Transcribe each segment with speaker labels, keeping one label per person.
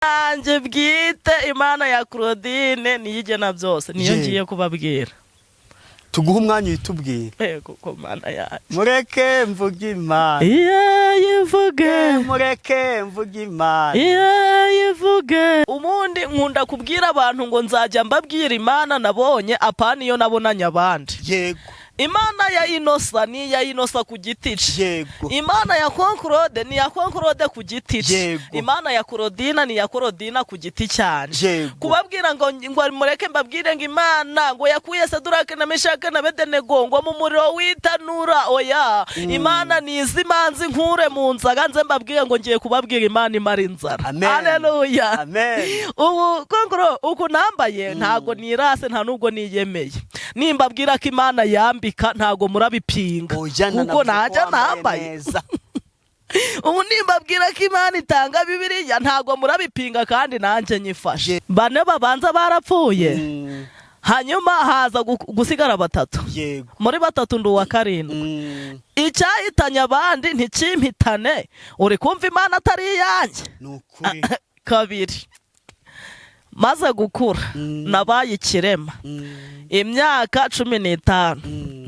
Speaker 1: Anje bwite Imana ya Claudine niyigena byose niyo ngiye kubabwira.
Speaker 2: Tuguha umwanya yitubwira.
Speaker 1: Yego ko Mana yaje.
Speaker 2: Mureke mvuge Imana.
Speaker 1: Yivuge.
Speaker 2: Mureke mvuge Imana.
Speaker 1: Yivuge. Umundi nkunda kubwira abantu ngo nzajya mbabwira Imana nabonye apana iyo nabonanya abandi.
Speaker 2: Yego.
Speaker 1: Imana ya Inosa ni ya Inosa ku giti cye.
Speaker 2: Yego.
Speaker 1: Imana ya Concorde ni ya Concorde ku giti cye.
Speaker 2: Yego.
Speaker 1: Imana ya Claudine ni ya Claudine ku giti cyane.
Speaker 2: Yego.
Speaker 1: Kubabwira ngo mureke mbabwire ngo Imana ngo yakuye Sadurake na Meshake na Bedenego ngo mu muriro witanura oya. Imana ni izimanzi nkure mu nzaga nze mbabwire ngo ngiye kubabwira Imana imara inzara. Haleluya.
Speaker 2: Amen.
Speaker 1: Ubu Concorde uko nambaye ntago nirase nta nubwo niyemeye. Nimbabwira ko Imana yambika ntago murabipinga kuko najya nambaye. Ubu nimbabwira ko Imana itanga Bibiliya ntago murabipinga kandi nanje nyifashe. Bane babanza barapfuye hanyuma haza gusigara batatu.
Speaker 2: Yego.
Speaker 1: Muri batatu ndu wa karindwi. Icyahitanye abandi ntikimpitane. Uri kumva Imana atari yanjye?
Speaker 2: Nukuri.
Speaker 1: Kabiri maze gukura nabaye ikirema imyaka 15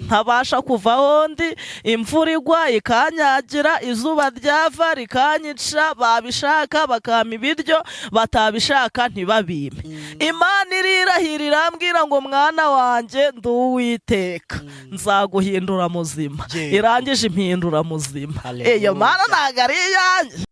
Speaker 1: ntabasha kuvaho ndi imvura igwa ikanyagira izuba ryava rikanyica babishaka bakama ibiryo batabishaka ntibabime. Imana irirahira irambwira ngo mwana wanjye nduwiteka nzaguhindura muzima. Irangije impindura muzima. Iyo Mana ntago ari yanjye.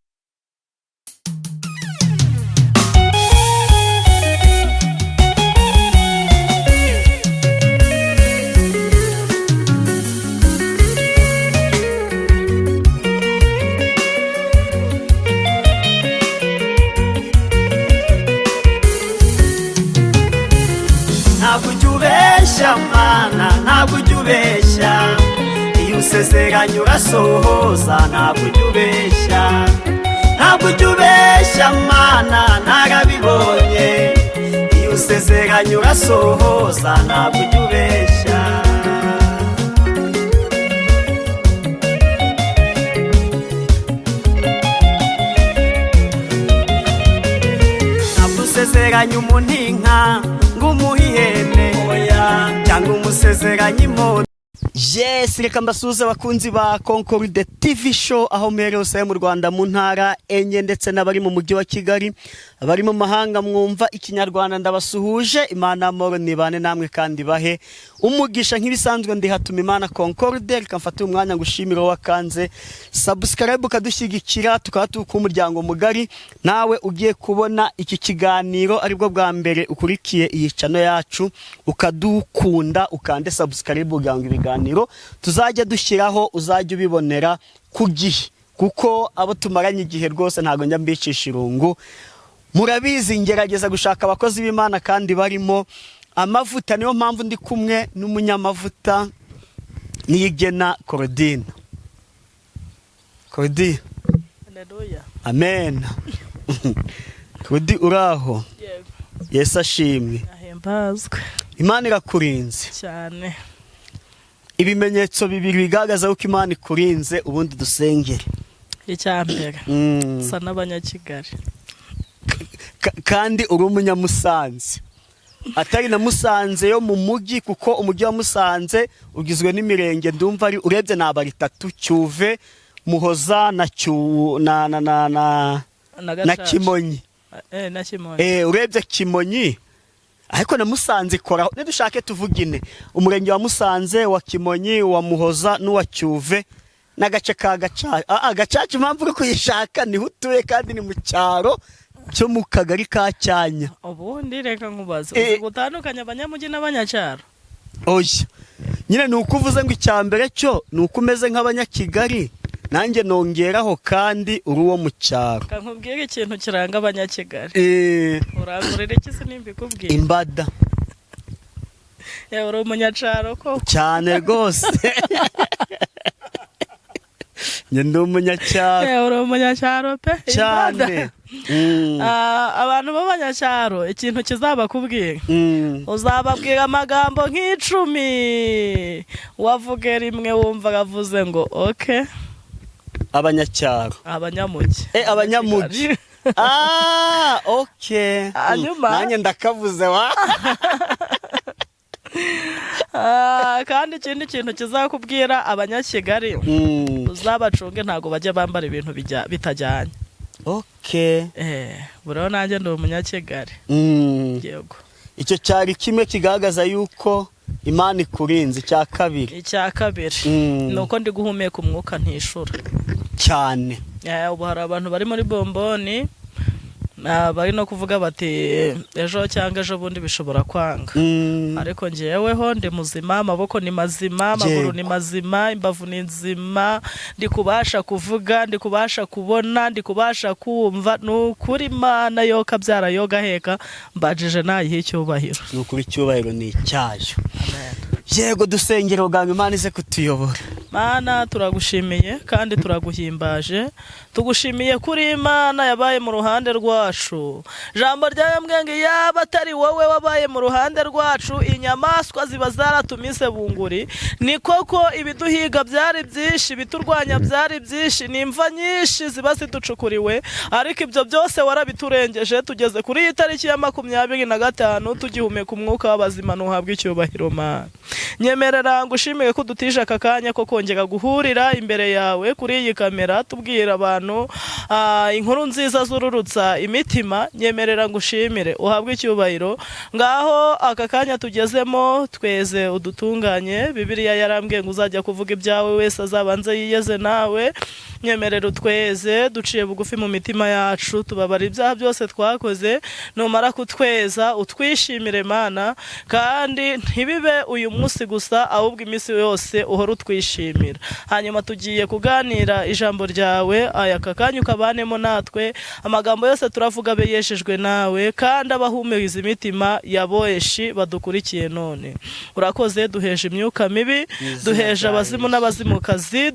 Speaker 2: Mana ntabwo ujya ubeshya iyo usezeranye urasohoza ntabwo ujya ubeshya ntabwo ujya ubeshya Mana narabibonye iyo usezeranye urasohoza ntabwo ujya ubeshya ntabwo usezeranye umuntu inka ngo umuhe ihene cyangwa umusezeranye impundu. Yes, reka mbasuhuze abakunzi ba Concorde TV show aho mere hose mu Rwanda mu ntara enye ndetse n'abari mu mujyi wa Kigali abari mu mahanga mwumva ikinyarwanda ndabasuhuje. Imana amoro nibane namwe kandi bahe umugisha nk'ibisanzwe ndi hatuma Imana Concorde. Reka mfate umwanya ngushimira wakanze subscribe kadushyigikira tukatuka umuryango mugari nawe ugiye kubona iki kiganiro aribwo bwa mbere ukurikiye iyi channel yacu ukadukunda ukande subscribe uganga ibiganiro tuzajya dushyiraho uzajya ubibonera ku gihe kuko abo tumaranye igihe rwose ntago njya mbicisha irungu. Murabizi ngerageza gushaka abakozi b'Imana kandi barimo amavuta niyo mpamvu ndi kumwe n'umunyamavuta Niyigena Claudine. Claudine.
Speaker 1: Haleluya.
Speaker 2: Amen. Claudine uraho?
Speaker 1: Yego.
Speaker 2: Yesu ashimwe.
Speaker 1: Ahimbazwe.
Speaker 2: Imana irakurinze
Speaker 1: cyane.
Speaker 2: Ibimenyetso bibiri bigaragaza uko Imana ikurinze ubundi dusengere.
Speaker 1: Icyambere sa n'abanyakigali
Speaker 2: kandi uri umunyamusanze atari na Musanze yo mu mujyi kuko umujyi wa Musanze ugizwe n'imirenge ndumva ari urebye nabari 3 Cyuve Muhoza na na Kimonyi.
Speaker 1: Na Kimonyi.
Speaker 2: Urebye Kimonyi ariko na Musanze ikora nedushake tuvugine umurenge wa Musanze wa Kimonyi wa Muhoza n'uwa Cyuve n'agace ka Gacaca impamvu uri kuyishaka ni hutuye kandi ni mu cyaro cyo mu kagari ka Cyanya.
Speaker 1: Ubundi reka nkubaze gutandukanya abanyamujyi n'abanyacyaro.
Speaker 2: Oya nyine nukuvuze ngo icyambere cyo nukumeze nk'abanyakigali nanjye nongeraho kandi uri wo mu cyaro.
Speaker 1: Kankubwira ikintu kiranga abanyakigali. Urangurira iki se nimbikubwira?
Speaker 2: Imbada.
Speaker 1: Ya uri umunyacaro ko
Speaker 2: cyane rwose. Ndi umunyacyaro.
Speaker 1: Uri umunyacaro pe
Speaker 2: cyane.
Speaker 1: Abantu b'abanyacyaro ikintu kizabakubwira uzababwira amagambo nk'icumi wavuge rimwe wumva gavuze ngo okay.
Speaker 2: Abanyacyaro.
Speaker 1: Abanyamujyi.
Speaker 2: Abanyamujyi. Okay.
Speaker 1: Hanyuma
Speaker 2: Nanjye ndakavuze wa.
Speaker 1: kandi ikindi kintu kizakubwira abanyakigali uzabacunge ntago bajya bambara ibintu bitajyanye.
Speaker 2: Okay.
Speaker 1: Buriho nanjye ndi umunyakigali. Yego.
Speaker 2: Icyo cyari kimwe kigaragaza yuko Imana ikurinze. Icya kabiri
Speaker 1: nuko ndi guhumeka umwuka ntishura
Speaker 2: cyane.
Speaker 1: Ubu hari abantu bari muri bomboni bari no kuvuga bati ejo cyangwa ejo bundi bishobora kwanga, ariko njyeweho ndi muzima, amaboko ni mazima, amaguru ni mazima, imbavu ni nzima, ndi kubasha kuvuga, ndi kubasha kubona, ndi kubasha kumva. Nukuri Imana yo kabyara yo gaheka mbajije nayihe icyubahiro.
Speaker 2: Nukuri icyubahiro ni icyayo. Yego dusengera ubwangu Imana ize kutuyobora.
Speaker 1: Mana turagushimiye kandi turaguhimbaje, tugushimiye kuri Imana yabaye mu ruhande rwacu. Jambo ryambwenge yaba atari wowe wabaye mu ruhande rwacu, inyamaswa ziba zaratumise bunguri. Ni koko ibiduhiga byari byinshi, biturwanya byari byinshi, nimva nyinshi ziba zitucukuriwe, ariko ibyo byose warabiturengeje. Tugeze kuri iyi tariki ya 25 tugihumeka umwuka w'abazima. Nuhabwe icyubahiro Mana. Nyemerera ngushimire ko dutije aka kanya ko kongera guhurira imbere yawe kuri iyi kamera tubwira abantu inkuru nziza zururutsa imitima. Nyemerera ngushimire, uhabwe icyubahiro. Ngaho aka kanya tugezemo tweze udutunganye. Bibiliya yarambwiye ngo uzajya kuvuga ibyawe wese azabanze yiyeze nawe. Nyemerera utweze duciye bugufi mu mitima yacu, tubabara ibyaha byose twakoze. Numara kutweza utwishimire Mana, kandi ntibibe uyu munsi gusa, ahubwo iminsi yose uhora utwishimira. Hanyuma tugiye kuganira ijambo ryawe, aya kakanya ukabanemo natwe. Amagambo yose turavuga be yeshejwe nawe, kandi abahumuriza imitima yaboeshi badukurikiye none. Urakoze, duheje imyuka mibi, duheje abazimu n'abazimukazi,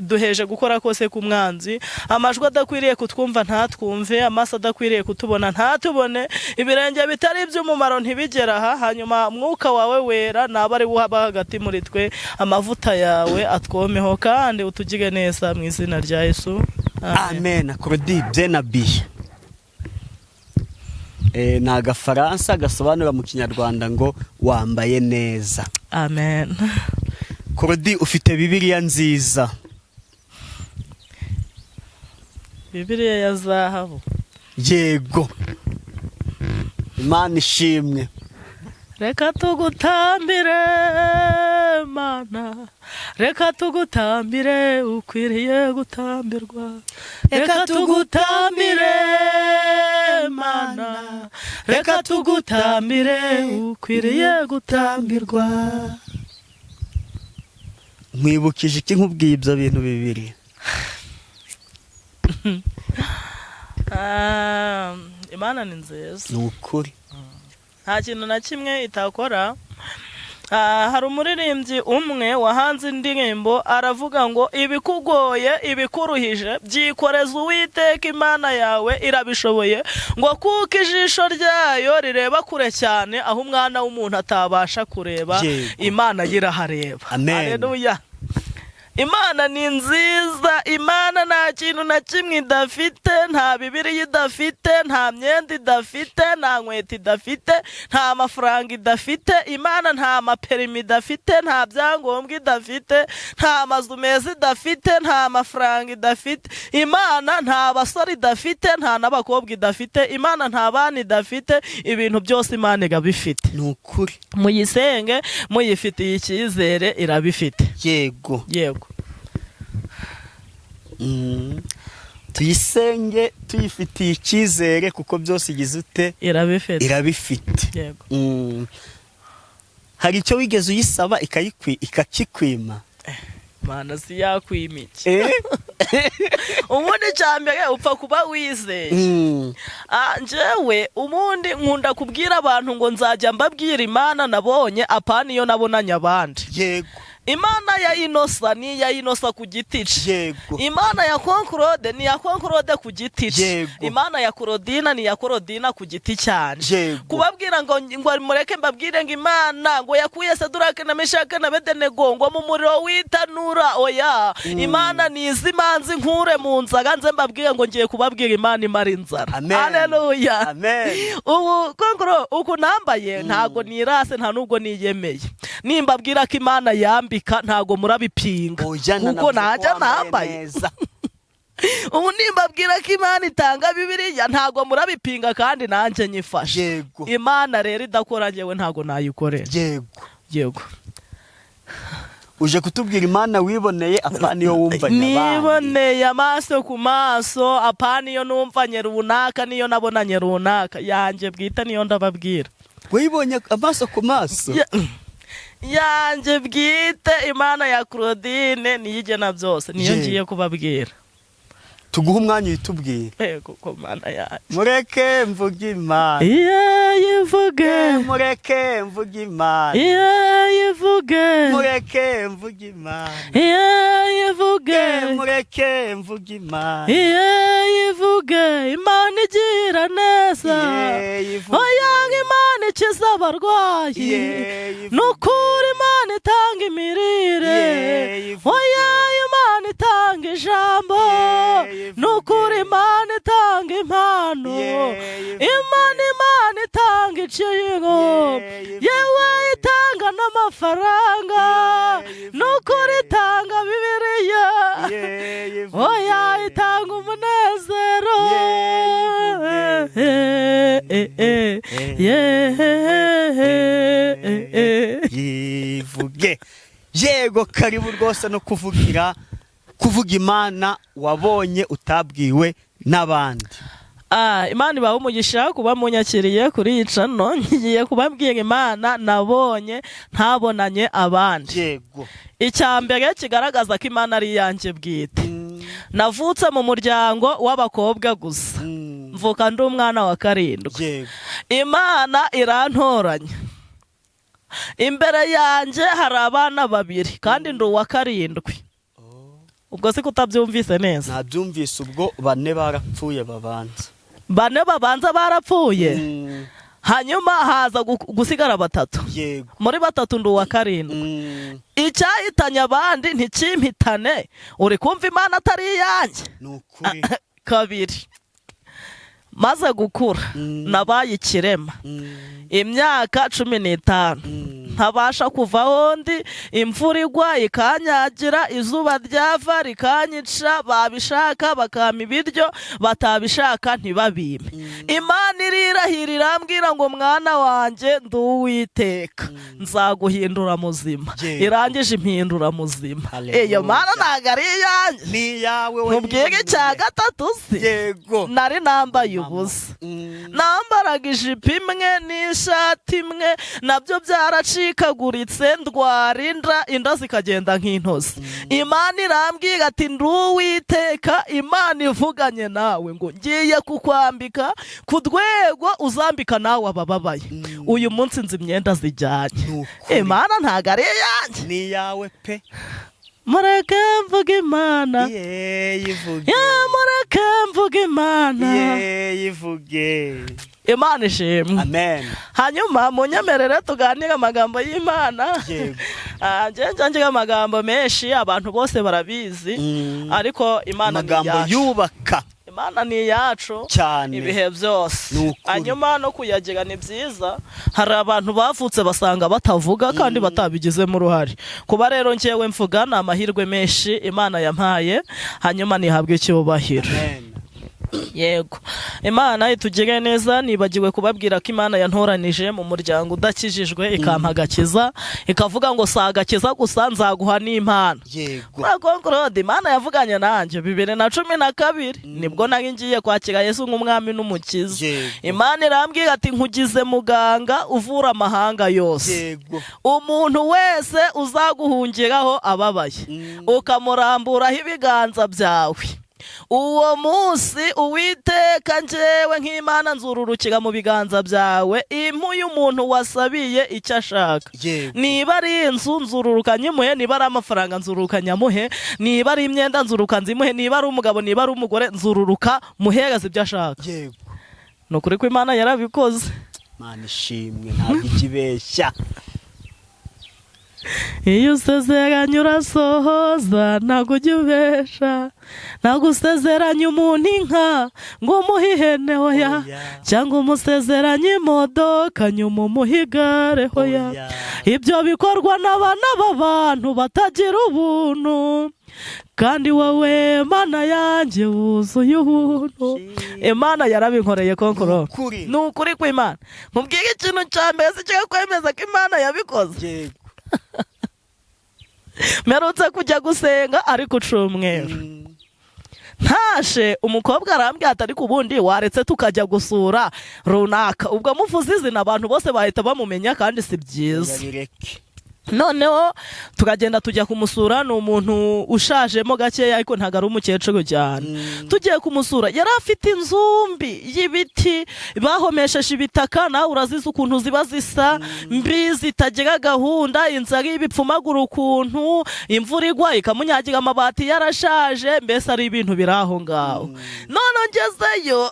Speaker 1: duheje gukora kose ku mwanzi. Amajwi adakwiriye kutwumva ntatwumve, amaso adakwiriye kutubona ntatubone, ibirenge bitari iby'umumaro ntibigera aha. Hanyuma mwuka wawe wera naba ari wuhaba hagati muri twe, amavuta yawe atwomeho kandi utugire neza mu izina rya Yesu.
Speaker 2: Amen. Kurudi byenabiye ni agafaransa gasobanura mu kinyarwanda ngo wambaye neza.
Speaker 1: Amen.
Speaker 2: Kurudi ufite Bibiliya nziza.
Speaker 1: Bibiliya ya zahabu.
Speaker 2: Yego. Imana ishimwe.
Speaker 1: Reka tugutambire Mana, reka tugutambire ukwiriye gutambirwa. Reka tugutambire Mana, reka tugutambire ukwiriye gutambirwa.
Speaker 2: Mwibukije iki nkubwiye ibyo bintu bibiri?
Speaker 1: Imana ni nziza.
Speaker 2: Ni ukuri.
Speaker 1: Nta kintu na kimwe itakora. Hari umuririmbyi umwe wahanze indirimbo aravuga ngo ibikugoye ibikuruhije byikoreza Uwiteka Imana yawe irabishoboye, ngo kuko ijisho ryayo rireba kure cyane aho umwana w'umuntu atabasha kureba. Imana yirahareba. Haleluya. Imana ni nziza. Imana nta kintu na kimwe idafite, nta Bibiliya idafite, nta myenda idafite, nta nkweto idafite, nta mafaranga idafite. Imana nta maperimi idafite, nta byangombwa idafite, nta mazu meza idafite, nta mafaranga idafite. Imana nta basore idafite, nta n'abakobwa idafite. Imana nta bana idafite. Ibintu byose Imana igabifite.
Speaker 2: Ni ukuri.
Speaker 1: Muyisenge muyifitiye icyizere, irabifite.
Speaker 2: Yego.
Speaker 1: Yego.
Speaker 2: Tuyisenge tuyifitiye icyizere kuko byose igize ute? Irabifite.
Speaker 1: Yego.
Speaker 2: Hari icyo wigeze uyisaba ikakikwima?
Speaker 1: Mana si yakwimiki. Ubundi cyambere upfa kuba wizeye. Njewe ubundi nkunda kubwira abantu ngo nzajya mbabwira Imana nabonye apana iyo nabonanye abandi.
Speaker 2: Yego.
Speaker 1: Imana ya Inosa ni ya Inosa ku giti ce.
Speaker 2: Yego.
Speaker 1: Imana ya Konkorode ni ya Konkorode ku giti ce.
Speaker 2: Yego.
Speaker 1: Imana ya Korodina ni ya Korodina ku giti cyanje.
Speaker 2: Yego.
Speaker 1: Kubabwira ngo mureke mbabwire ngo Imana ngo yakuye Saduraka na Meshake na Abedenego ngo mu muriro w'itanura. Oya, Imana ni izimanzi nkure mu nzaga nze mbabwire ngo ngiye kubabwira Imana imara inzara. Haleluya.
Speaker 2: Amen.
Speaker 1: Ubu Konkoro uku nambaye ntago nirase nta nubwo niyemeye. Nimbabwira ko Imana yambika ntago murabipinga kuko najya nambaye. Ubu nimbabwira ko Imana itanga Bibiliya ntago murabipinga kandi nanje nyifashe.
Speaker 2: Yego.
Speaker 1: Imana rero idakora ngewe ntago nayikorera.
Speaker 2: Yego.
Speaker 1: Yego.
Speaker 2: Uje kutubwira Imana wiboneye apana iyo wumvanye abandi.
Speaker 1: Niboneye amaso ku maso apana iyo numvanye runaka niyo nabonanye runaka yanje bwita niyo ndababwira.
Speaker 2: Wibonye amaso ku maso?
Speaker 1: Yanje bwite Imana ya Claudine niyigena byose niyo ngiye kubabwira.
Speaker 2: Tuguha umwanya uyitubwire.
Speaker 1: Yego ko Mana yanje.
Speaker 2: Mureke mvuge Imana.
Speaker 1: Yivuge.
Speaker 2: Mureke mvuge Imana.
Speaker 1: Yivuge.
Speaker 2: Mureke mvuge Imana.
Speaker 1: Yivuge.
Speaker 2: Mureke mvuge Imana.
Speaker 1: Yivuge. Imana igira neza. Oya Imana ikiza abarwayi. Nukuri Imana itanga imirire. Oya Imana itanga ijambo. Nukuri Imana itanga impano. Imana itanga ikigo. Yewe itanga n'amafaranga. Nukuri itanga Bibiliya. Oya itanga umunezero.
Speaker 2: Yivuge. Yego karibu rwose no kuvuga Imana wabonye utabwiwe n'abandi.
Speaker 1: Imana ibaho umugisha kuba munyakiriye kuri yicano ngiye kubabwira Imana nabonye ntabonanye abandi.
Speaker 2: Yego.
Speaker 1: Icyambere kigaragaza ko Imana ari yanjye bwite. Navutse mu muryango w'abakobwa gusa. Mvuka ndi umwana wa 7.
Speaker 2: Yego.
Speaker 1: Imana irantoranya. Imbere yanjye hari abana 2 kandi ndi uwa 7. Ubwo se kutabyumvise neza?
Speaker 2: Nabyumvise ubwo 4 barapfuye babanza.
Speaker 1: 4 babanza barapfuye. Hanyuma haza gusigara 3.
Speaker 2: Yego.
Speaker 1: Muri 3 ndi uwa 7. Icyahitanye abandi ntikimpitane. Uri kumva Imana atari yanjye?
Speaker 2: Nukuri.
Speaker 1: 2. Maze gukura nabaye ikirema. Imyaka 15. Ntabasha kuvaho ndi, imvura igwa ikanyagira, izuba ryava rikanyica, babishaka bakama ibiryo, batabishaka ntibabime. Imana irirahira irambwira ngo mwana wanjye ndi Uwiteka, nzaguhindura muzima. Irangije impindura muzima. Iyo Mana ntago ari iyanjye,
Speaker 2: ni iyawe.
Speaker 1: Mubwire icya 3 se.
Speaker 2: Yego.
Speaker 1: Nari nambaye ubusa. Nambaraga ijipo imwe n'ishati imwe, nabyo byaracikaguritse, ndwara inda zikagenda nk'intozi. Imana irambwira ati ndi Uwiteka, Imana ivuganye nawe ngo ngiye kukwambika ku rwego uzambika nawe abababaye. Uyu munsi nzi imyenda zijyanye. Imana ntago ari iyanjye,
Speaker 2: ni iyawe pe.
Speaker 1: Mureke mvuge Imana.
Speaker 2: Yivuge.
Speaker 1: Mureke mvuge Imana.
Speaker 2: Yivuge.
Speaker 1: Imana ishimwe.
Speaker 2: Amen.
Speaker 1: Hanyuma munyemerere tuganire amagambo y'Imana.
Speaker 2: Yego.
Speaker 1: Njye amagambo menshi abantu bose barabizi, ariko Imana ni yacu.
Speaker 2: Amagambo yubaka.
Speaker 1: Imana ni yacu
Speaker 2: cyane
Speaker 1: ibihe byose. Hanyuma no kuyagira ni byiza. Hari abantu bavutse basanga batavuga kandi batabigizemo uruhare. Kuba rero ngewe mvuga ni amahirwe menshi Imana yampaye, hanyuma nihabwe icyubahiro. Yego. Imana itugire neza. Nibagiwe kubabwira ko Imana yantoranije mu muryango udakijijwe ikampa agakiza, ikavuga ngo sa agakiza gusa nzaguha n'impano.
Speaker 2: Yego.
Speaker 1: Claude, Imana yavuganye nanjye 2012 nibwo nari ngiye kwakira Yesu nk'umwami n'umukiza. Imana irambwira ati nkugize muganga uvura amahanga yose.
Speaker 2: Yego.
Speaker 1: Umuntu wese uzaguhungiraho ababaye ukamuramburaho ibiganza byawe uwo munsi Uwiteka njyewe nk'Imana nzururukira mu biganza byawe impuye umuntu wasabiye icyo ashaka. Niba ari inzu nzururuka nyimuhe, niba ari amafaranga nzururuka nyamuhe, niba ari imyenda nzururuka nzimuhe, niba ari umugabo niba ari umugore nzururuka muhereza ibyo ashaka. Ni ukuri ko Imana yarabikoze.
Speaker 2: Mana ishimwe ntabwo ikibeshya.
Speaker 1: Iyo usezeranye urasohoza ntabwo ujya ubesha, ntabwo usezeranye umuntu inka ngo umuhe ihene hoya, cyangwa umusezeranye imodoka nyuma umuhe igare hoya. Ibyo bikorwa n'abana b'abantu batagira ubuntu, kandi wowe Mana yanjye wuzuye ubuntu. Imana yarabinkoreye konkoro. Ni ukuri ko Imana mubwire ikintu cya mbere cyo kwemeza ko Imana yabikoze. Merutse kujya gusenga ariko Cyumweru ntashe umukobwa arambwira ati ariko ubundi waretse tukajya gusura runaka, ubwo muvuze izina abantu bose bahita bamumenya kandi si byiza. Noneho tukagenda tujya kumusura, ni umuntu ushajemo gakeya ariko ntago ari umukecuru cyane. Tugiye kumusura yari afite inzumbi y'ibiti bahomesheje ibitaka, nawe uraziza ukuntu ziba zisa mbi zitagira gahunda, inzara y'ibipfumagura ukuntu, imvura igwa ikamunyagira amabati yarashaje, mbese ari ibintu biri aho ngaho. None ngezeyo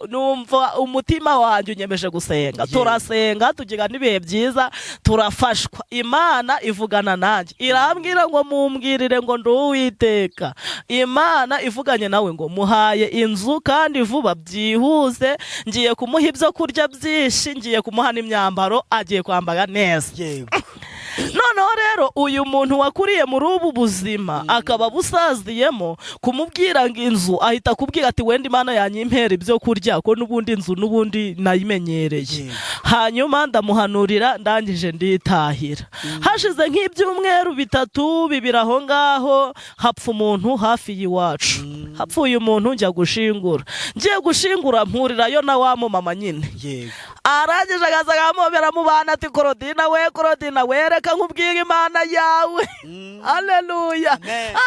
Speaker 1: numva umutima wanjye unyemeje gusenga. Turasenga tugira n'ibihe byiza, turafashwa. Imana ivugana nanjye irambwira ngo mumbwirire ngo ndi Uwiteka. Imana ivuganye nawe ngo muhaye inzu kandi vuba byihuse, ngiye kumuha ibyo kurya byinshi, ngiye kumuha n'imyambaro agiye kwambara neza. Noneho rero uyu muntu wakuriye muri ubu buzima akaba busaziyemo, kumubwira ngo inzu ahita kubwira ati wenda Imana yanyimpera ibyo kurya ko n'ubundi inzu n'ubundi nayimenyereye. Hanyuma ndamuhanurira ndangije nditahira. Hashize nk'ibyumweru bitatu bibiri aho ngaho hapfa umuntu hafi y'iwacu. Hapfuye umuntu njya gushingura. Ngiye gushingura mpurirayo na wa mama nyine. Arangije agaza akamubera mu bana ati Korodina we reka nkubwire Imana yawe. Haleluya.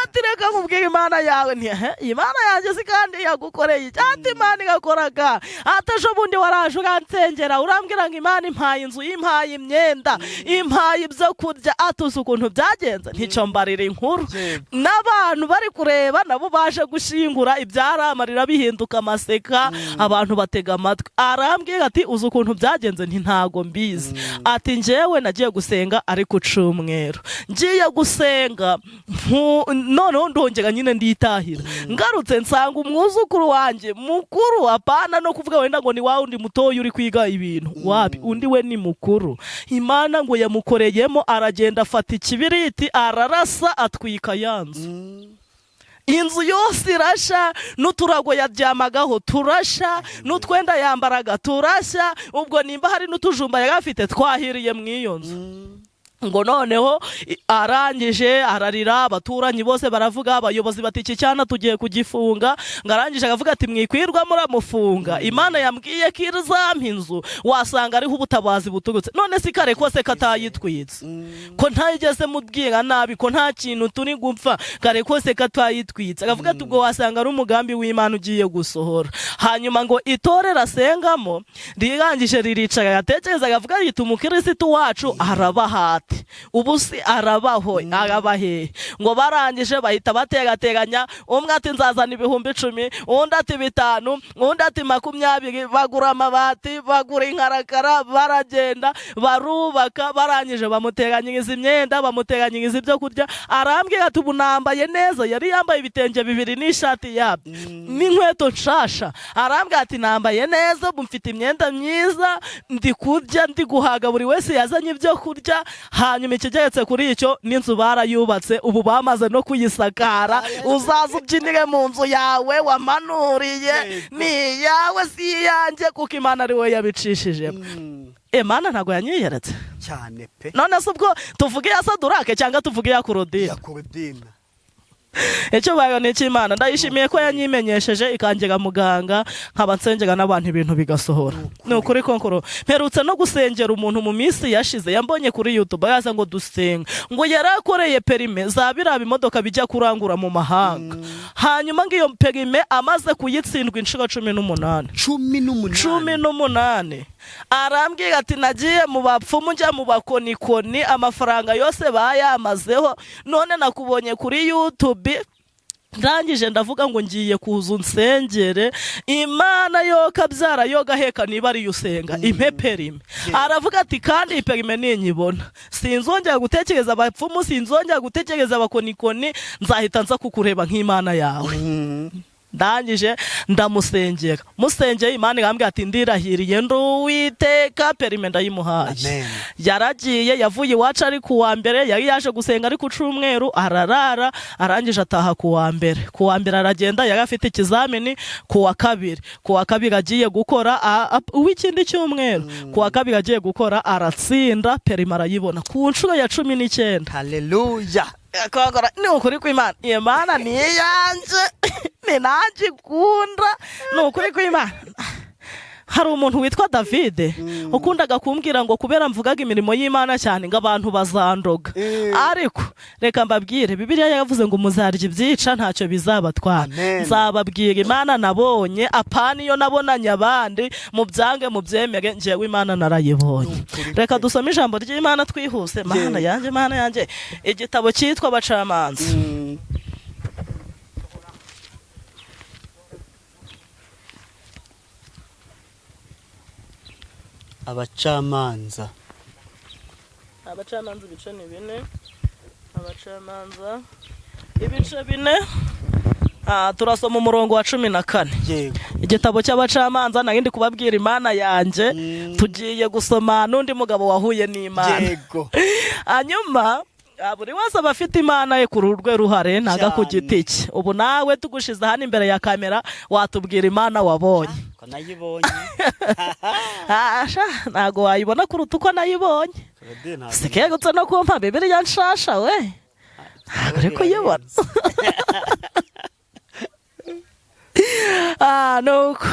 Speaker 1: Ati reka nkubwire Imana yawe. Imana yanjye si kandi yagukoreye ati Imana igakoraga. Ati ejo bundi waraje uransengera urambwira ngo Imana impaye inzu, impaye imyenda, impaye ibyo kurya. Atuze ukuntu byagenze nticyo mbarira inkuru. N'abantu bari kureba nabo baje gushingura, ibyaramarira bihinduka amaseka, abantu batega amatwi. Arambwira ati uzi ukuntu byagenze ntago mbizi. Ati njyewe nagiye gusenga ariko Cyumweru ngiye gusenga noneho ndongera nyine nditahira. Ngarutse nsanga umwuzukuru wanjye mukuru, apana no kuvuga wenda ngo ni wa undi mutoya uri kwiga ibintu, wapi undi we ni mukuru. Imana ngo yamukoreyemo, aragenda afata ikibiriti ararasa atwika yanzu. Inzu yose irasha, n'uturago yaryamagaho turasha, n'utwenda yambaraga turasha. Ubwo nimba hari n'utujumba yagafite twahiriye mu iyo nzu. Ngo noneho arangije ararira, abaturanyi bose baravuga, abayobozi bati iki cyana tugiye kugifunga. Ngarangije akavuga ati mwikwirwa muramufunga, Imana yambwiye ko irizampa inzu wasanga ariho ubutabazi butugutse. None si kare kose katayitwitse, ko ntayigeze mubwira nabi, ko nta kintu turi gupfa, kare kose katayitwitse. Akavuga ati ubwo wasanga ari umugambi w'Imana ugiye gusohora. Hanyuma ngo itorera asengamo rirangije riricara agatekereza, akavuga ati umukirisitu wacu arabahata ubu si arabaho arabahe. Ngo barangije bahita bategateganya, umwe ati nzazana 10,000, undi ati 5, undi ati 20. Bagura amabati, bagura inkarakara, baragenda barubaka. Barangije bamuteganyiriza imyenda, bamuteganyiriza ibyo kurya. Arambwira ati ubu nambaye neza. Yari yambaye ibitenge 2 n'ishati yabyo n'inkweto nshasha. Arambwira ati nambaye neza, ubu mfite imyenda myiza, ndi kurya, ndi guhaga buri wese yazanye ibyo kurya. Hanyuma ikigeretse kuri icyo n'inzu barayubatse, ubu bamaze no kuyisakara. Uzaza ubyinire mu nzu yawe wamanuriye, ni yawe si yanjye, kuko Imana ari we yabicishije. Imana ntago yanyiyeretse
Speaker 2: cyane pe.
Speaker 1: None se ubwo tuvuge ya Sadurake cyangwa tuvuge ya Korodina? icyo bayo ni cy'Imana ndayishimiye ko yanyimenyesheje ikangega muganga nkaba nsengega n'abantu ibintu bigasohora ni ukuri konkoro mperutse no gusengera umuntu mu minsi yashize yambonye kuri YouTube yaza ngo dusenga ngo yarakoreye perime zabira imodoka bijya kurangura mu mahanga hanyuma ngiyo perime amaze kuyitsindwa inshuro 18 arambwira ati nagiye mu bapfumu njya mu bakonikoni amafaranga yose bayamazeho none nakubonye kuri YouTube ndangije ndavuga ngo ngiye kuza unsengere Imana yo kabyara yo gaheka niba ari yusenga impeperime aravuga ati kandi iperime ninyibona sinzongera gutekereza abapfumu sinzongera gutekereza abakonikoni nzahita nza kukureba nk'Imana yawe ndangije ndamusengera musengeye Imana igambye ati ndirahiriye nduwiteka perime ndayimuhaye yaragiye yavuye iwacu ari kuwa mbere yari yaje gusenga ari ku cyumweru ararara arangije ataha kuwa mbere aragenda yari afite ikizamini kuwa kabiri agiye gukora uw'ikindi cyumweru kuwa kabiri agiye gukora aratsinda perime arayibona ku nshuro ya 19
Speaker 2: haleluya
Speaker 1: akagora ni ukuri kw'Imana Imana ni yanje ni naje kunda ni ukuri kw'Imana hari umuntu witwa David ukundaga kumbwira ngo kubera mvugaga imirimo y'Imana cyane ngo abantu bazandoga ariko reka mbabwire Bibiliya yavuze ngo muzarya ibyica ntacyo bizabatwara nzababwira Imana nabonye apana iyo nabonanye abandi mu byange mu byemere njewe Imana narayibonye reka dusome ijambo ry'Imana twihuse Mana yanjye igitabo cyitwa Abacamanza
Speaker 2: Abacamanza
Speaker 1: ibice ni 4 Abacamanza ibice 4 turasoma umurongo wa 14 igitabo cy'Abacamanza nagindi kubabwira Imana yanjye tugiye gusoma n'undi mugabo wahuye n'Imana hanyuma buri wese abafite Imana ye ku rurwe ruhare naga ku giti cye ubu nawe tugushize hano imbere ya kamera watubwira Imana wabonye
Speaker 2: nayibonye
Speaker 1: ntago wayibona kuruta uko nayibonye sike gutse no kumpa Bibiliya nshasha we ntago uri kuyibona nuko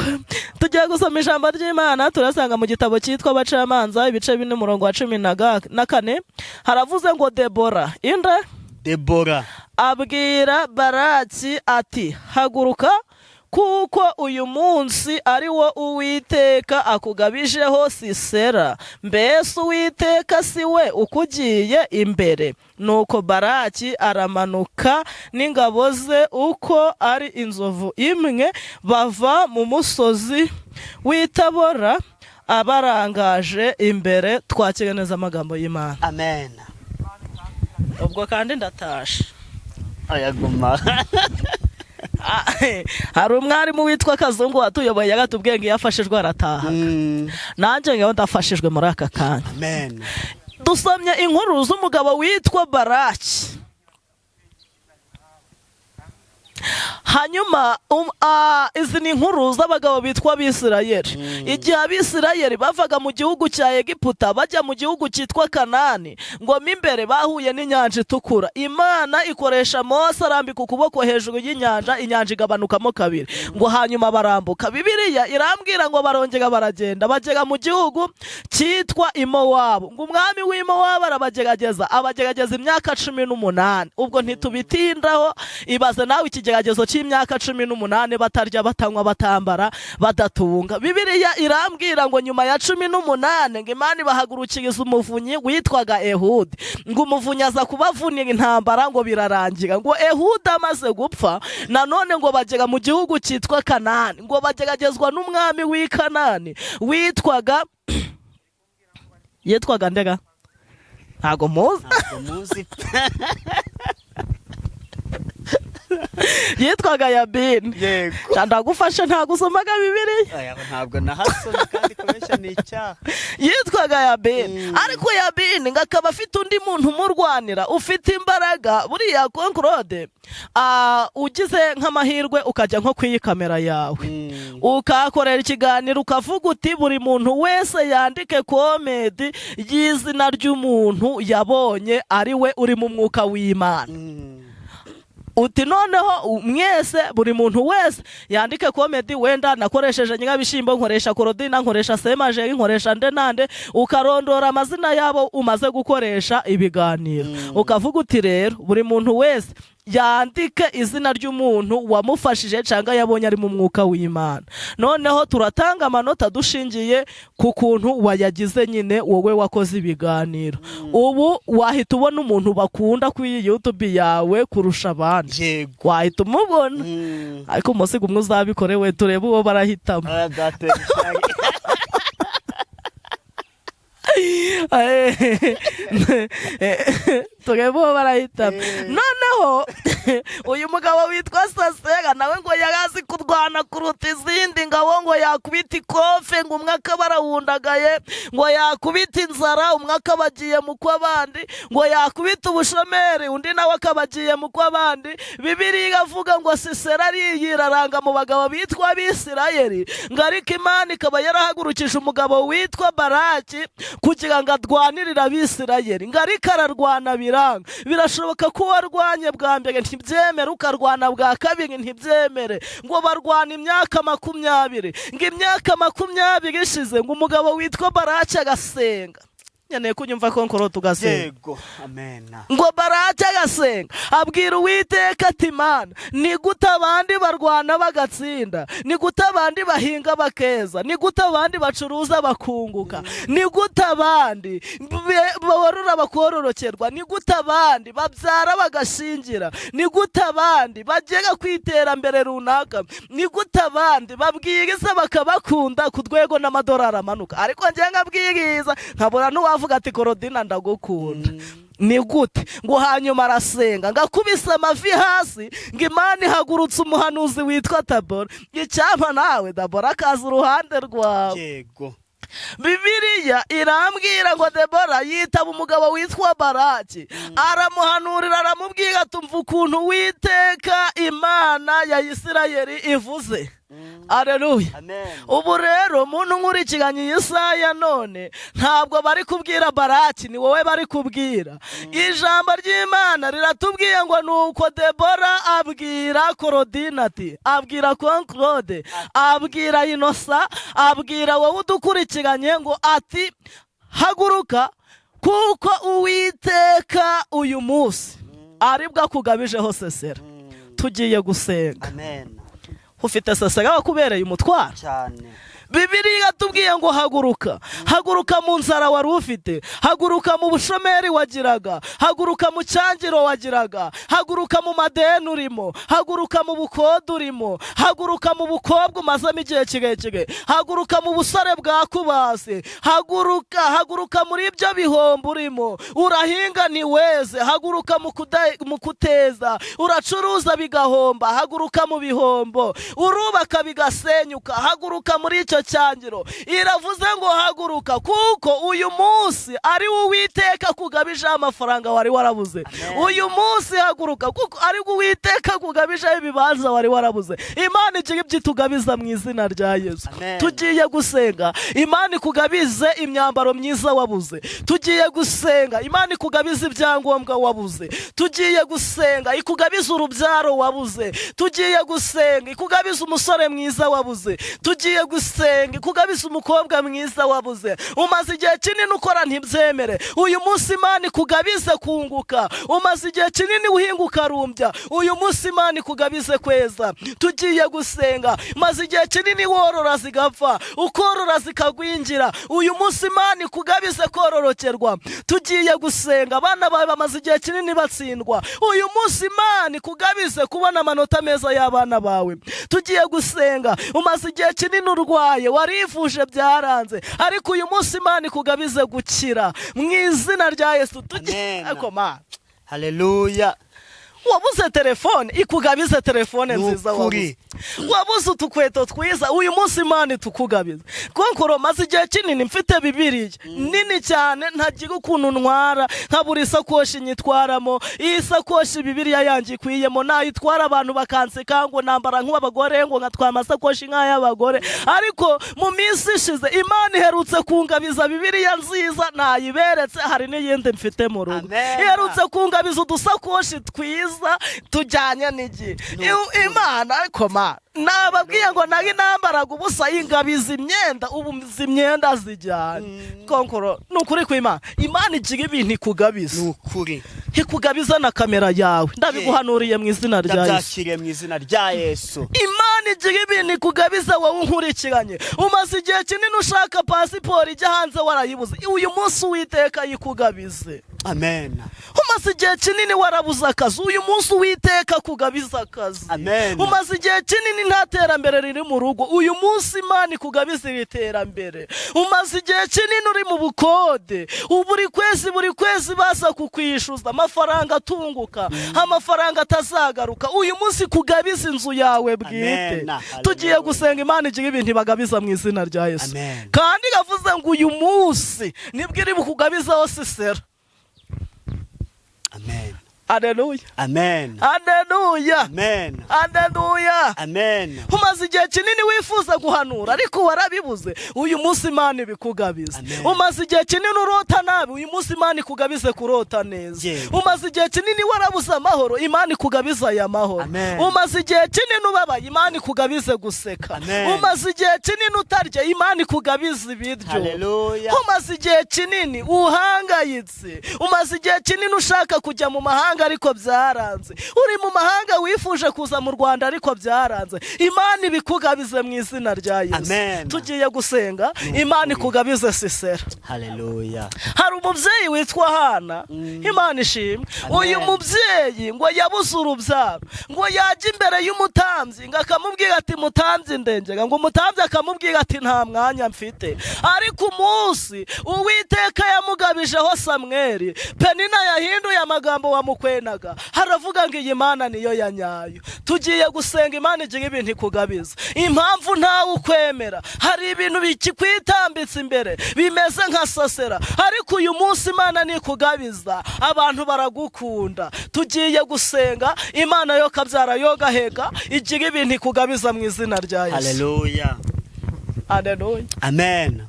Speaker 1: tugiye gusoma ijambo ry'Imana turasanga mu gitabo cyitwa Abacamanza ibice 4 umurongo wa 14 haravuze ngo Debora abwira Baraki ati haguruka kuko uyu munsi ari wo Uwiteka akugabijeho Sisera mbese Uwiteka si we ukugiye imbere nuko Baraki aramanuka n'ingabo ze uko ari inzovu imwe bava mu musozi w'itabora abarangaje imbere twakire neza amagambo y'Imana
Speaker 2: amen
Speaker 1: ubwo kandi ndatashe
Speaker 2: ayaguma
Speaker 1: hari umwarimu witwa Kazungu watuyoboye yagatubwiye ngo yafashijwe arataha nanjye ngaho ndafashijwe muri aka kanya
Speaker 2: amen
Speaker 1: dusomye inkuru z'umugabo witwa Baraki hanyuma izi ni inkuru z'abagabo bitwa Abisirayeli igihe Abisirayeli bavaga mu gihugu cya Egiputa bajya mu gihugu cyitwa Kanani ngo imbere bahuye n'inyanja itukura Imana ikoresha Mose arambika ukuboko hejuru y'inyanja inyanja igabanukamo kabiri ngo hanyuma barambuka Bibiliya irambwira ngo barongera baragenda bagera mu gihugu cyitwa Mowabu ngo umwami w'Imowabu arabagerageza imyaka 18 ubwo ntitubitindaho ibaze nawe ikigeragezo cy'imyaka 18 batarya batanywa batambara badatunga Bibiliya irambwira ngo nyuma ya 18 ngo Imana bahagurukiriza umuvunyi witwaga Ehudi ngo umuvunyi aza kubavunira intambara ngo birarangira ngo Ehudi amaze gupfa nanone ngo bagera mu gihugu cyitwa Kanani ngo bageragezwa n'umwami w'i Kanani yitwaga ndega ntago muzi yitwaga Yabini
Speaker 2: yego
Speaker 1: ndagufasha ntago usomaga Bibiliya
Speaker 2: ntabwo nahasomye kandi kubeshya ni icyaha
Speaker 1: yitwaga Yabini ariko Yabini ngakaba afite undi muntu umurwanira ufite imbaraga buriya Concorde ugize nk'amahirwe ukajya nko kwiyi kamera yawe ukakorera ikiganiro ukavuga uti buri muntu wese yandike komedi y'izina ry'umuntu yabonye ari we uri mu mwuka w'Imana uti noneho mwese buri muntu wese yandike komedi, wenda nakoresheje Nyirabishimbo, nkoresha Korodina, nkoresha Semajeri, nkoresha ndenande, ukarondora amazina yabo umaze gukoresha ibiganiro. Ukavuga uti rero buri muntu wese yandike izina ry'umuntu wamufashije cyangwa yabonye ari mu mwuka w'Imana. Noneho turatanga amanota dushingiye ku kuntu wayagize nyine wowe wakoze ibiganiro. Ubu wahita ubona umuntu bakunda kuri YouTube yawe kurusha abandi. Wahita umubona. Ariko umunsi umwe uzabikore we turebe uwo barahitamo. Turebe uwo barahitamo. Noneho uyu mugabo witwa Sasega nawe ngo yarazi kurwana kuruta izindi ngabo, ngo yakubita ikofe ngo umwe akaba arawundagaye, ngo yakubita inzara umwe akaba agiye mu kw'abandi, ngo yakubita ubushomeri undi nawe akaba agiye mu kw'abandi. Bibiliya iravuga ngo Sisera yiraranga mu bagabo bitwa Abisirayeli, ngo ariko Imana ikaba yarahagurukije umugabo witwa Baraki kugira ngo adwanirire Abisirayeli, ngo ariko ararwana biranga. Birashoboka ko warwanye bwa mbere ntibyemere, ukarwana bwa kabiri ntibyemere, ngo barwana imyaka 20, ngo imyaka 20 ishize ngo umugabo witwa Baraki agasenga. Nyaneye kunyumva konkoro tugasenga.
Speaker 2: Yego, amen.
Speaker 1: Ngo Baraki agasenga abwira Uwiteka ati Mana, ni gute abandi barwana bagatsinda, ni gute abandi bahinga bakeza, ni gute abandi bacuruza bakunguka, ni gute abandi borora bakororokerwa, ni gute abandi babyara bagashingira, ni gute abandi bagera kwiterambere runaka, ni gute abandi babwiriza bakabakunda ku rwego n'amadolari amanuka, ariko njye ngabwiriza nkabura n'uwavuga ati Korodina ndagukunda. Ni gute? Ngo hanyuma arasenga ngakubise amavi hasi, ngo Imana ihagurutse umuhanuzi witwa Tabora. Icyampa nawe Tabora akaza uruhande rwawe.
Speaker 2: Yego.
Speaker 1: Bibiliya irambwira ngo Debora yitaba umugabo witwa Baraki, aramuhanurira aramubwira tumva ukuntu Uwiteka Imana ya Isirayeli ivuze. Aleluya. Ubu rero muntu nkurikiranye Yesaya none ntabwo bari kubwira Baraki, ni wowe bari kubwira. Ijambo ry'Imana riratubwiye ngo nuko Debora abwira Korodina ati, abwira Concorde, abwira Inosa, abwira wowe udukurikiranye ngo ati haguruka kuko Uwiteka uyu munsi aribwo akugabijeho Sisera. Tugiye gusenga.
Speaker 2: Amen.
Speaker 1: Ufite Sisera wakubereye umutwaro
Speaker 2: cyane.
Speaker 1: Bibiliya iratubwiye ngo haguruka, haguruka mu nzara wari ufite, haguruka mu bushomeri wagiraga, haguruka mu cyangiro wagiraga, haguruka mu madeni urimo, haguruka mu bukode urimo, haguruka mu bukobwa umazemo igihe kirekire, haguruka mu busore bwakubase, haguruka muri ibyo bihombo urimo, urahinga ntiweze, haguruka mu kuteza, uracuruza bigahomba, haguruka mu bihombo, urubaka bigasenyuka, haguruka muri icyo cyangiro. Iravuze ngo haguruka kuko uyu munsi ari Uwiteka kugabije amafaranga wari warabuze. Uyu munsi haguruka kuko ari Uwiteka kugabije ibibanza wari warabuze. Imana igiye byitugabiza mu izina rya Yesu. Tugiye gusenga Imana ikugabize imyambaro myiza wabuze. Tugiye gusenga Imana ikugabize ibyangombwa wabuze. Tugiye gusenga ikugabize urubyaro wabuze. Tugiye gusenga ikugabize umusore mwiza wabuze. Tugiye gusenga ikugabize umukobwa mwiza wabuze. Umaze igihe kinini ukora ntibyemere, uyu munsi Imana ikugabize kunguka. Umaze igihe kinini uhinguka rumbya, uyu munsi Imana ikugabize kweza. Tugiye gusenga maze igihe kinini worora zigapfa, ukorora zikagwingira, uyu munsi Imana ikugabize kororokerwa. Tugiye gusenga abana bawe bamaze igihe kinini batsindwa, uyu munsi Imana ikugabize kubona amanota meza y'abana bawe. Tugiye gusenga umaze igihe kinini urwaye, warifuje byaranze, ariko uyu munsi Imana ikugabize gukira mu izina rya Yesu.
Speaker 2: Haleluya.
Speaker 1: Wabuze telefone ikugabize telefone nziza wabuze. Wabuze utukweto twiza uyu munsi Imana itukugabize. Konkoro maze igihe kinini mfite Bibiliya nini cyane ntagira ukuntu ntwara, nkabura isakoshi nyitwaramo. Iyi sakoshi Bibiliya yanjye ikwiyemo, nayitwara abantu bakanseka ngo nambara nk'abagore, ngo nkatwara amasakoshi nk'ay'abagore. Ariko mu minsi ishize Imana iherutse kungabiza Bibiliya nziza nayiberetse, hari n'iyindi mfite mu rugo. Iherutse kungabiza udusakoshi twiza neza tujyanye n'igi Imana ariko mana nababwiye ngo nagi nambaraga ubusa yingabiza imyenda ubu imyenda zijyanye konkoro nukuri kw'Imana Imana igira ibintu ikugabiza
Speaker 2: nukuri
Speaker 1: ikugabiza na kamera yawe ndabiguhanuriye mu izina rya Yesu
Speaker 2: ndabyakiriye mu izina rya Yesu
Speaker 1: Imana igira ibintu ikugabiza wowe unkurikiranye umaze igihe kinini ushaka pasiporo ijya hanze warayibuze uyu munsi Uwiteka yikugabize
Speaker 2: amen
Speaker 1: umaze igihe kinini warabuze akazi uyu munsi Uwiteka kugabiza akazi
Speaker 2: amen
Speaker 1: umaze igihe kinini nta terambere riri mu rugo uyu munsi Imana ikugabiza iri terambere umaze igihe kinini uri mu bukode buri kwezi baza kukwishyuza amafaranga atunguka amafaranga atazagaruka uyu munsi kugabiza inzu yawe bwite tugiye gusenga Imana igira ibintu ibagabiza mu izina rya Yesu kandi gavuze ngo uyu munsi nibwo iri bukugabizaho Sisera
Speaker 2: amen
Speaker 1: Haleluya
Speaker 2: amen
Speaker 1: haleluya
Speaker 2: amen
Speaker 1: haleluya
Speaker 2: amen
Speaker 1: umaze igihe kinini wifuza guhanura ariko warabibuze uyu munsi Imana ibikugabiza umaze igihe kinini urota nabi uyu munsi Imana ikugabize kurota neza umaze igihe kinini warabuze amahoro Imana ikugabiza aya mahoro umaze igihe kinini ubabaye Imana ikugabize guseka umaze igihe kinini utarya Imana ikugabiza ibiryo umaze igihe kinini uhangayitse umaze igihe kinini ushaka kujya mu mahanga ariko byaranze uri mu mahanga wifuje kuza mu Rwanda ariko byaranze Imana ibikugabize mu izina rya Yesu tugiye gusenga Imana ikugabize Sisera
Speaker 2: haleluya
Speaker 1: hari umubyeyi witwa Hana Imana ishimwe uyu mubyeyi ngo yabuze urubyaro ngo yajya imbere y'umutambyi ngo akamubwira ati mutambyi ndengega ngo umutambyi akamubwira ati nta mwanya mfite ariko umunsi Uwiteka yamugabijeho Samweli Penina yahinduye amagambo wamukwenaga haravuga ngo iyi Mana niyo ya nyayo tugiye gusenga Imana igira ibintu ikugabiza impamvu ntawe ukwemera hari ibintu bikikwitambitse imbere bimeze nka Sisera ariko uyu munsi Imana nikugabiza abantu baragukunda tugiye gusenga Imana yo kabyara yo gaheka igira ibintu ikugabiza mu izina rya Yesu
Speaker 2: haleluya
Speaker 1: haleluya
Speaker 2: amen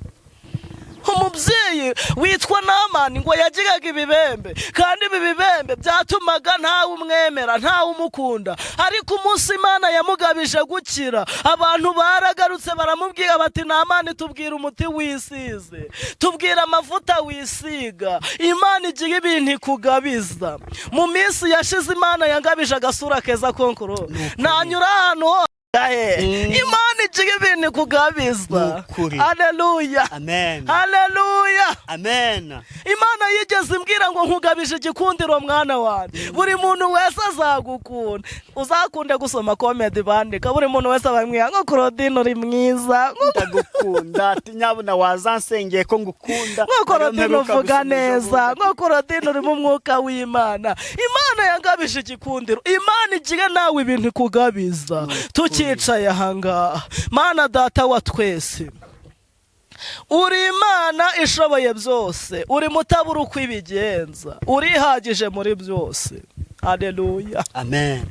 Speaker 1: umubyeyi witwa Namani ngo yagiraga ibibembe kandi ibi bibembe byatumaga ntawe umwemera ntawe umukunda ariko umunsi Imana yamugabije gukira abantu baragarutse baramubwira bati Namani tubwira umuti wisize tubwira amavuta wisiga Imana igira ibintu ikugabiza mu minsi yashize Imana yangabije agasura keza konkoro nanyura ahantu Imana igira ibintu ikugabiza haleluya
Speaker 2: amen
Speaker 1: haleluya
Speaker 2: amen
Speaker 1: Imana yigeze imbwira ngo nkugabije igikundiro mwana wanjye buri muntu wese azagukunda uzakunde gusoma comedy bandika buri muntu wese abamwiya ngo Claudine uri mwiza
Speaker 2: ndagukunda ati nyabuna wazansengeye ko ngukunda
Speaker 1: ngo Claudine uvuga neza ngo Claudine uri mu mwuka w'Imana Imana yangabije igikundiro Imana igira nawe ibintu ikugabiza tukicaye ahangaha Mana data wa twese uri Imana ishoboye byose uri mutabura uko ibigenza urihagije muri byose haleluya
Speaker 2: amen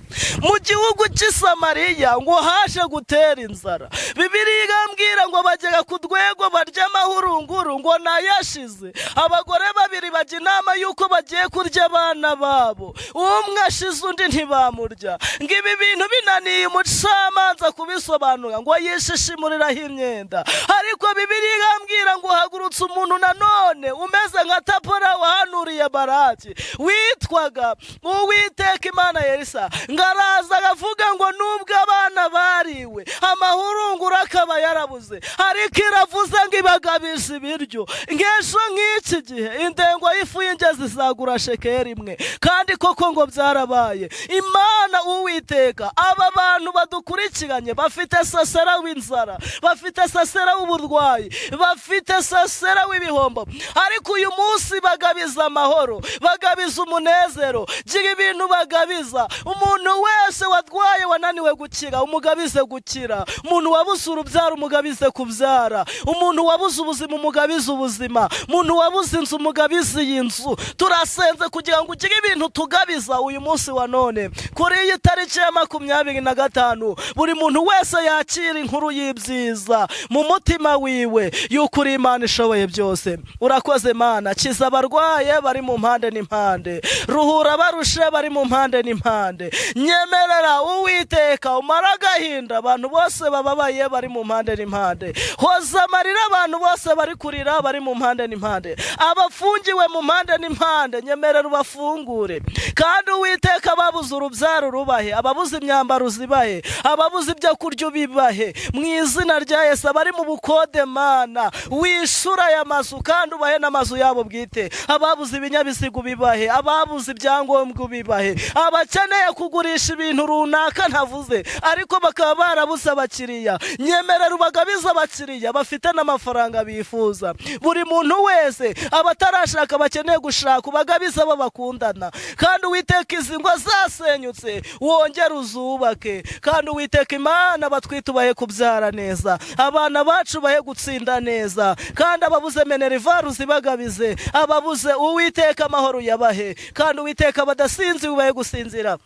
Speaker 1: mu gihugu cy'Isamariya ngo haje gutera inzara Bibiliya igambwira ngo bagera ku rwego barya amahurunguru ngo nayashize abagore babiri bajya inama yuko bagiye kurya abana babo umwe ashize undi ntibamurya ngo ibi bintu binaniye umucamanza kubisobanura ngo yishishimuriraho imyenda ariko Bibiliya igambwira ngo hagurutse umuntu nanone umeze nka Tapora wahanuriye Baraki witwaga Uwiteka Imana Elisa ngaraza agavuga ngo nubwo abana bariwe amahurunguru akaba yarabuze ariko iravuze ngo ibagabisha ibiryo ngesho nk'iki gihe indengo y'ifu y'ingezi izagura shekeri imwe kandi koko ngo byarabaye Imana Uwiteka aba bantu badukurikiranye bafite Sisera w'inzara bafite Sisera w'uburwayi bafite Sisera w'ibihombo ariko uyu munsi bagabiza amahoro bagabiza umunezero gira ibintu bagabiza umuntu wese wadwaye wananiwe gukira umugabize gukira umuntu wabuze urubyaro umugabize kubyara umuntu wabuze ubuzima umugabize ubuzima umuntu wabuze inzu umugabize iyi nzu turasenze kugira ngo ugire ibintu tugabiza uyu munsi wa none kuri iyi tariki ya 25 buri muntu wese yakira inkuru y'ibyiza mu mutima wiwe yuko uri Imana ishoboye byose urakoze Mana kiza abarwaye bari mu mpande n'impande, ruhura abarushe bari mu mpande n'impande. Nyemerera Uwiteka umara agahinda abantu bose bababaye bari mu mpande n'impande, hoza amarira abantu bose bari kurira bari mu mpande n'impande, abafungiwe mu mpande n'impande nyemerera ubafungure. Kandi Uwiteka ababuze urubyaro rubahe, ababuze imyambaro zibahe, ababuze ibyo kurya bibahe mu izina rya Yesu. Abari mu bukode Mana wishura aya mazu kandi ubahe n'amazu yabo bwite, ababuze ibinyabiziga bibahe, ababuze ibyangombwa bibahe, abakeneye kugurisha ibintu runaka ntavuze ariko bakaba barabuze abakiriya, nyemerera ubagabiza abakiriya bafite n'amafaranga bifuza. Buri muntu wese abatarashaka bakeneye gushaka ubagabiza abo bakundana. Kandi Uwiteka izi ngo zasenyutse wongere uzubake. Kandi Uwiteka Imana batwite ubahe kubyara neza, abana bacu bahe gutsinda neza. Kandi ababuze Minerval uzibagabize, ababuze Uwiteka amahoro yabahe. Kandi Uwiteka badasinzi ubahe gusinzira,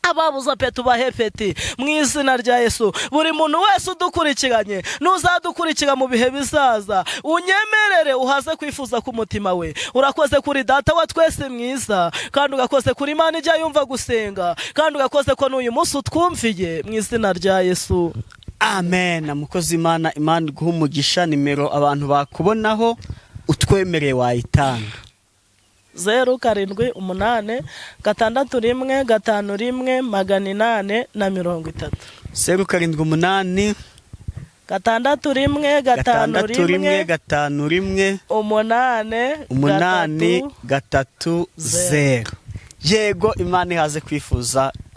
Speaker 1: ababuze apeti ubahe peti mu izina rya Yesu. Buri muntu wese udukurikiranye n'uzadukurikira mu bihe bizaza, unyemerere uhaze kwifuza k'umutima we. Urakoze kuri Data wa twese mwiza, kandi ugakoze kuri Imana ijya yumva gusenga, kandi ugakoze ko n'uyu munsi utwumviye mu izina rya Yesu.
Speaker 2: Amen. Mukozi Imana, Imana iguha umugisha. Nimero abantu bakubonaho utwemereye wayitanga.
Speaker 1: 0788 615 830.
Speaker 2: 0788 615 830. Yego, Imana ihaze kwifuza